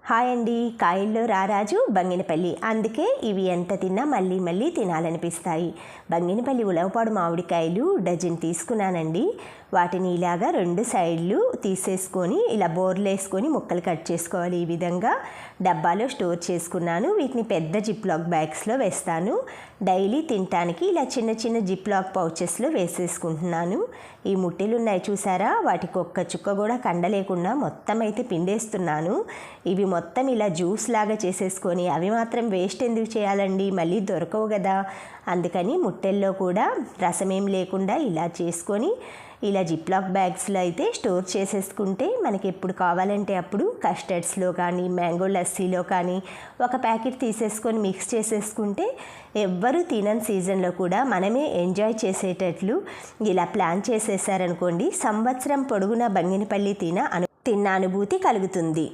Hi అండి. కాయల్లో రారాజు బంగినపల్లి. అందుకే ఇవి ఎంత తిన్నా మళ్ళీ మళ్ళీ తినాలనిపిస్తాయి. బంగినపల్లి ఉలవపాడు మామిడికాయలు డజన్ తీసుకున్నానండి. వాటిని ఇలాగా 2 సైడ్లు తీసేసుకొని ఇలా బోర్లు వేసుకొని ముక్కలు కట్ చేసుకోవాలి. ఈ విధంగా డబ్బాలో స్టోర్ చేసుకున్నాను. వీటిని పెద్ద జిప్లాక్ బ్యాగ్స్లో వేస్తాను. డైలీ తినటానికి ఇలా చిన్న చిన్న జిప్లాక్ పౌచెస్లో వేసేసుకుంటున్నాను. ఈ ముట్టెలు ఉన్నాయి చూసారా, వాటికి ఒక్క చుక్క కూడా కండ లేకుండా మొత్తం అయితే పిండేస్తున్నాను. ఇవి మొత్తం ఇలా జ్యూస్ లాగా చేసేసుకొని అవి మాత్రం వేస్ట్ ఎందుకు చేయాలండి, మళ్ళీ దొరకవు కదా. అందుకని ముట్టెల్లో కూడా రసమేం లేకుండా ఇలా చేసుకొని ఇలా జిప్లాక్ బ్యాగ్స్లో అయితే స్టోర్ చేసేసుకుంటే మనకి ఎప్పుడు కావాలంటే అప్పుడు కస్టర్డ్స్లో కానీ మ్యాంగో లస్సీలో కానీ ఒక ప్యాకెట్ తీసేసుకొని మిక్స్ చేసేసుకుంటే ఎవ్వరూ తినని సీజన్లో కూడా మనమే ఎంజాయ్ చేసేటట్లు ఇలా ప్లాన్ చేసేసారనుకోండి, సంవత్సరం పొడుగునా బంగినపల్లి తిన్న అనుభూతి కలుగుతుంది.